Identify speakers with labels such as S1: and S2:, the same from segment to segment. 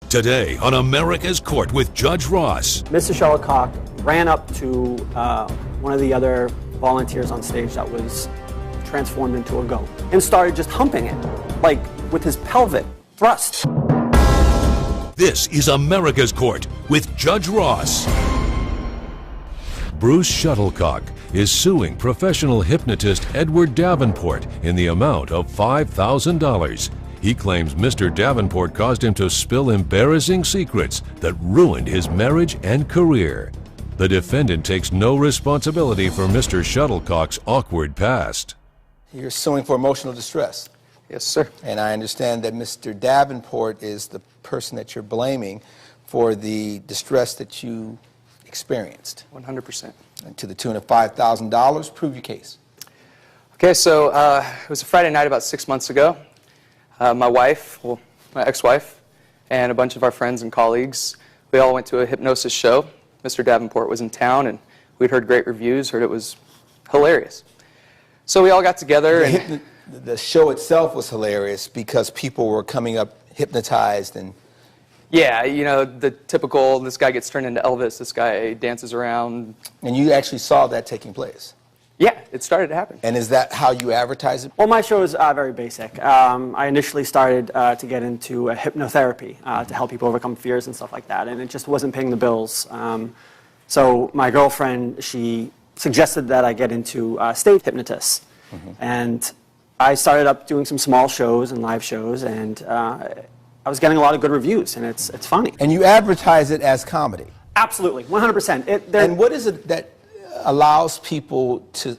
S1: Today on America's Court with Judge Ross.
S2: Mr. Shuttlecock ran up to one of the other volunteers on stage that was transformed into a goat and started just humping it, like with his pelvic thrust.
S1: This is America's Court with Judge Ross. Bruce Shuttlecock is suing professional hypnotist Edward Davenport in the amount of $5,000. He claims Mr. Davenport caused him to spill embarrassing secrets that ruined his marriage and career. The defendant takes no responsibility for Mr. Shuttlecock's awkward past.
S3: You're suing for emotional distress.
S4: Yes, sir.
S3: And I understand that Mr. Davenport is the person that you're blaming for the distress that you experienced.
S4: 100%.
S3: And to the tune of $5,000. Prove your case.
S4: Okay, so it was a Friday night about 6 months ago. My wife, well, my ex-wife, and a bunch of our friends and colleagues, we all went to a hypnosis show. Mr. Davenport was in town, and we'd heard great reviews, heard it was hilarious. So we all got together.
S3: The show itself was hilarious because people were coming up hypnotized and...
S4: Yeah, you know, the typical, this guy gets turned into Elvis, this guy dances around.
S3: And you actually saw that taking place?
S4: Yeah, it started to happen.
S3: And is that how you advertise it?
S2: Well, my show is very basic. I initially started to get into hypnotherapy to help people overcome fears and stuff like that, and it just wasn't paying the bills. So my girlfriend, she suggested that I get into stage hypnotists. And I started up doing some small shows and live shows, and I was getting a lot of good reviews, and it's funny.
S3: And you advertise it as comedy?
S2: Absolutely, 100%.
S3: And what is it that allows people to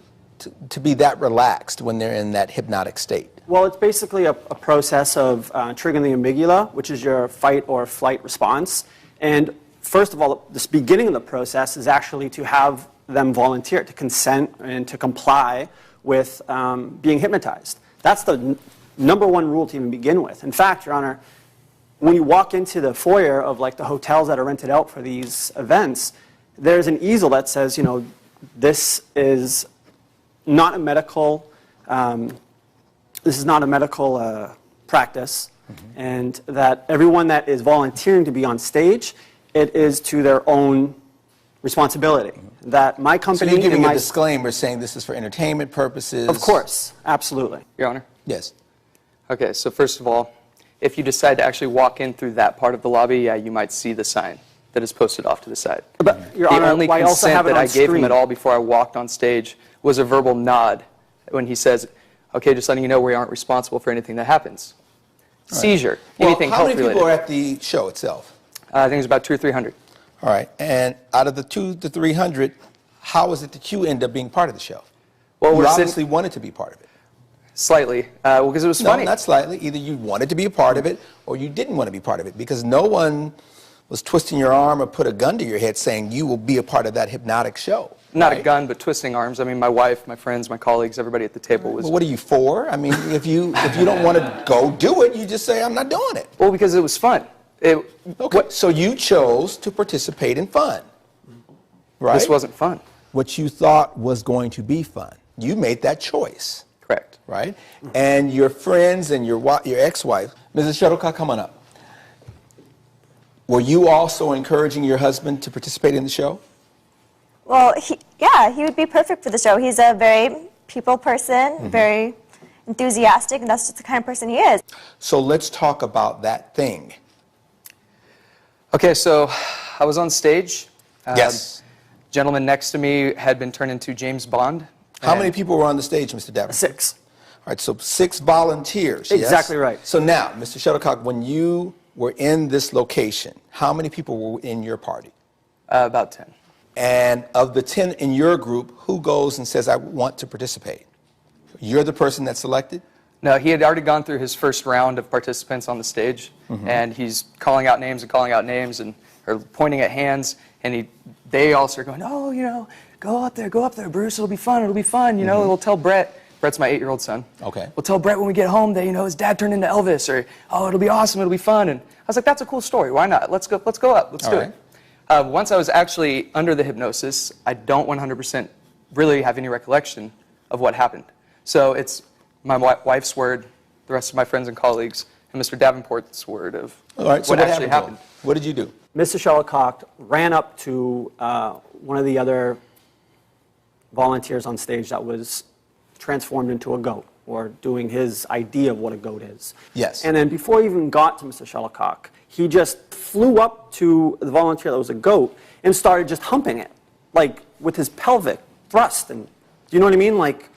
S3: be that relaxed when they're in that hypnotic state?
S2: Well, it's basically a process of triggering the amygdala, which is your fight or flight response. And first of all, this beginning of the process is actually to have them volunteer, to consent and to comply with being hypnotized. That's the number one rule to even begin with. In fact, Your Honor, when you walk into the foyer of like the hotels that are rented out for these events, there's an easel that says, you know, this is not a medical, practice, and that everyone that is volunteering to be on stage, it is to their own responsibility. That my company...
S3: So you're giving a disclaimer saying this is for entertainment purposes?
S2: Of course, absolutely.
S4: Your Honor?
S3: Yes.
S4: Okay, so first of all, if you decide to actually walk in through that part of the lobby, yeah, you might see the sign that is posted off to the side.
S2: But, Your Honor,
S4: the only
S2: I also have
S4: consent
S2: it
S4: that
S2: on
S4: I gave him
S2: screen.
S4: at all before I walked on stage was a verbal nod when he says, okay, just letting you know we aren't responsible for anything that happens. Right. Seizure, anything
S3: health-related. How many people are at the show itself?
S4: I think it was about 200 or 300.
S3: All right, and out of the 200 to 300, how is it that you end up being part of the show? Well, you obviously wanted to be part of it.
S4: Slightly, because it was funny.
S3: No, not slightly. Either you wanted to be a part of it or you didn't want to be part of it, because no one was twisting your arm or put a gun to your head saying you will be a part of that hypnotic show.
S4: Not a gun, but twisting arms. I mean, my wife, my friends, my colleagues, everybody at the table was...
S3: Well, what are you for? I mean, if you don't want to go do it, you just say, I'm not doing it.
S4: Well, because it was fun.
S3: Okay, so you chose to participate in fun, right?
S4: This wasn't fun.
S3: What you thought was going to be fun. You made that choice.
S4: Correct.
S3: Right? And your friends and your ex-wife, Mrs. Shuttlecock, come on up. Were you also encouraging your husband to participate in the show?
S5: Well, he would be perfect for the show. He's a very people person, very enthusiastic, and that's just the kind of person he is.
S3: So let's talk about that thing.
S4: Okay, so I was on stage.
S3: Yes.
S4: Gentleman next to me had been turned into James Bond.
S3: How many people were on the stage, Mr. Davenport?
S2: 6.
S3: All right, so 6 volunteers.
S2: Exactly
S3: yes?
S2: right.
S3: So now, Mr. Shuttlecock, when you were in this location, how many people were in your party?
S4: About 10.
S3: And of the 10 in your group, who goes and says, I want to participate? You're the person that's selected?
S4: No, he had already gone through his first round of participants on the stage, and he's calling out names and or pointing at hands, and they all start going, oh, you know, go up there, Bruce, it'll be fun, you know, we'll tell Brett. Brett's my 8-year-old son. Okay. We'll tell Brett when we get home that, you know, his dad turned into Elvis, or, oh, it'll be awesome, it'll be fun. And I was like, that's a cool story, why not? Let's go up, let's do it. Once I was actually under the hypnosis, I don't 100% really have any recollection of what happened. So it's my wife's word, the rest of my friends and colleagues, and Mr. Davenport's word of
S3: All right, so
S4: what actually
S3: to him?
S4: happened.
S3: What did you do?
S2: Mr. Shuttlecock ran up to one of the other volunteers on stage that was transformed into a goat, or doing his idea of what a goat is.
S3: Yes.
S2: And then before he even got to Mr. Shuttlecock, he just flew up to the volunteer that was a goat and started just humping it, like with his pelvic thrust. And do you know what I mean? Like,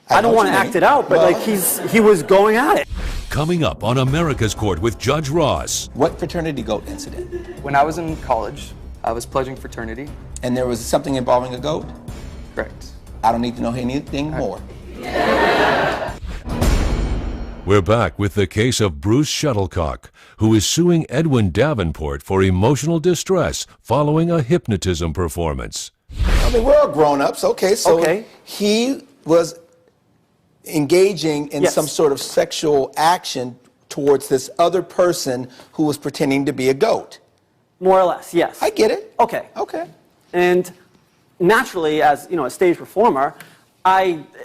S2: I don't want to act it out, but
S3: well,
S2: like he was going at it.
S1: Coming up on America's Court with Judge Ross.
S3: What fraternity goat incident?
S4: When I was in college, I was pledging fraternity.
S3: And there was something involving a goat?
S4: Correct.
S3: I don't need to know anything more.
S1: We're back with the case of Bruce Shuttlecock, who is suing Edwin Davenport for emotional distress following a hypnotism performance.
S3: I mean, we're all grown-ups. Okay, so
S2: Okay.
S3: he was engaging in
S2: Yes.
S3: some sort of sexual action towards this other person who was pretending to be a goat.
S2: More or less, yes.
S3: I get it.
S2: Okay.
S3: Okay.
S2: And naturally, as a stage performer,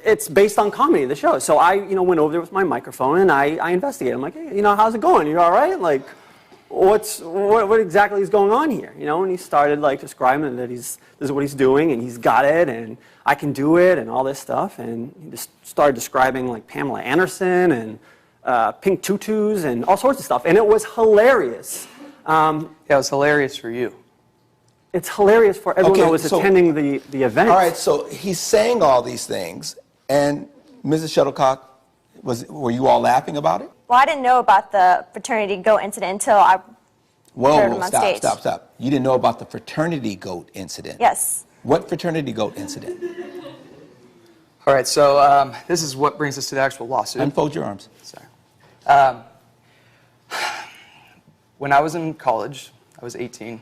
S2: it's based on comedy, the show. So I went over there with my microphone and I investigated. I'm like, hey, how's it going? You all right? Like, what exactly is going on here? And he started like describing that this is what he's doing, and he's got it, and I can do it, and all this stuff. And he just started describing like Pamela Anderson and pink tutus and all sorts of stuff. And it was hilarious.
S4: Yeah, it was hilarious for you.
S2: It's hilarious for everyone
S3: Okay,
S2: that was
S3: so-
S2: attending the event.
S3: All right, so he's saying all these things, and Mrs. Shuttlecock, were you all laughing about it?
S5: Well, I didn't know about the fraternity goat incident until I heard
S3: Whoa,
S5: him on stage.
S3: stop. You didn't know about the fraternity goat incident?
S5: Yes.
S3: What fraternity goat incident?
S4: All right, so this is what brings us to the actual lawsuit.
S3: Unfold your arms.
S4: Sorry. When I was in college, I was 18.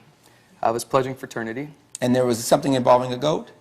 S4: I was pledging fraternity.
S3: And there was something involving a goat?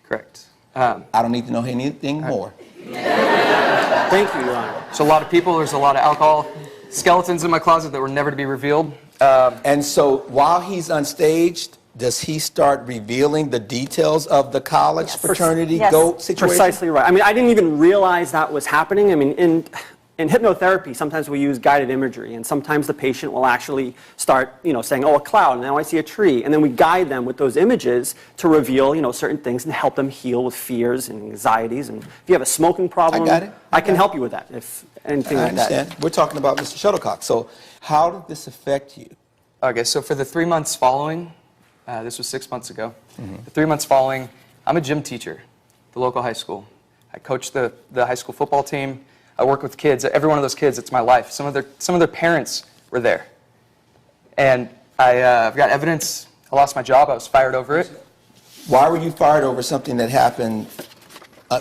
S4: Correct.
S3: I don't need to know anything more.
S2: Thank you, Your Honor.
S4: So a lot of people, there's a lot of alcohol skeletons in my closet that were never to be revealed.
S3: And so while he's on stage, does he start revealing the details of the college fraternity
S5: Yes.
S3: goat situation?
S2: Precisely right. I mean, I didn't even realize that was happening. I mean, in hypnotherapy, sometimes we use guided imagery, and sometimes the patient will actually start, saying, "Oh, a cloud, and now I see a tree," and then we guide them with those images to reveal, certain things and help them heal with fears and anxieties. And if you have a smoking problem,
S3: I got it.
S2: I can help you with that. If anything
S3: I
S2: like that.
S3: understand. We're talking about Mr. Shuttlecock. So how did this affect you?
S4: Okay, so for the 3 months following, this was 6 months ago, the 3 months following, I'm a gym teacher at the local high school. I coach the high school football team. I work with kids. Every one of those kids, it's my life. Some of their parents were there. And I've got evidence. I lost my job. I was fired over it.
S3: Why were you fired over something that happened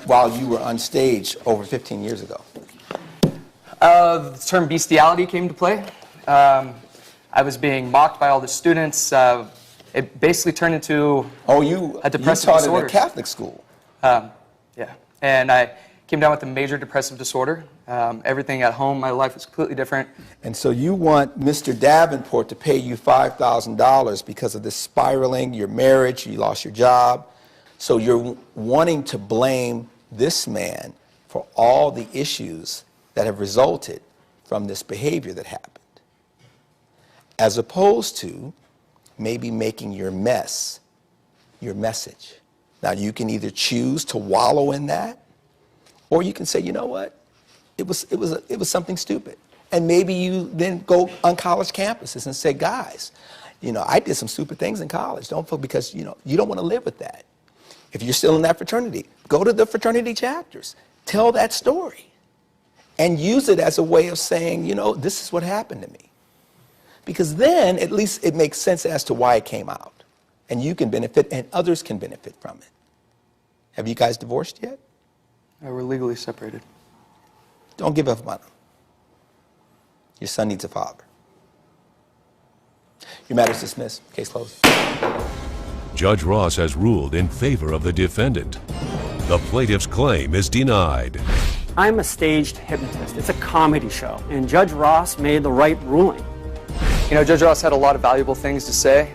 S3: while you were on stage over 15 years ago?
S4: The term bestiality came to play. I was being mocked by all the students. It basically turned into a depressive
S3: you taught
S4: disorder.
S3: at a Catholic school.
S4: Yeah, and I came down with a major depressive disorder. Everything at home, my life was completely different.
S3: And so you want Mr. Davenport to pay you $5,000 because of this spiraling, your marriage, you lost your job. So you're wanting to blame this man for all the issues that have resulted from this behavior that happened, as opposed to maybe making your mess your message. Now, you can either choose to wallow in that, or you can say, you know what, it was something stupid. And maybe you then go on college campuses and say, guys, I did some stupid things in college. Don't feel, because you don't want to live with that. If you're still in that fraternity, go to the fraternity chapters, tell that story, and use it as a way of saying, this is what happened to me. Because then at least it makes sense as to why it came out. And you can benefit, and others can benefit from it. Have you guys divorced yet?
S4: We're legally separated.
S3: Don't give up on him. Your son needs a father. Your matter is dismissed. Case closed.
S1: Judge Ross has ruled in favor of the defendant. The plaintiff's claim is denied.
S2: I'm a staged hypnotist. It's a comedy show, and Judge Ross made the right ruling.
S4: Judge Ross had a lot of valuable things to say.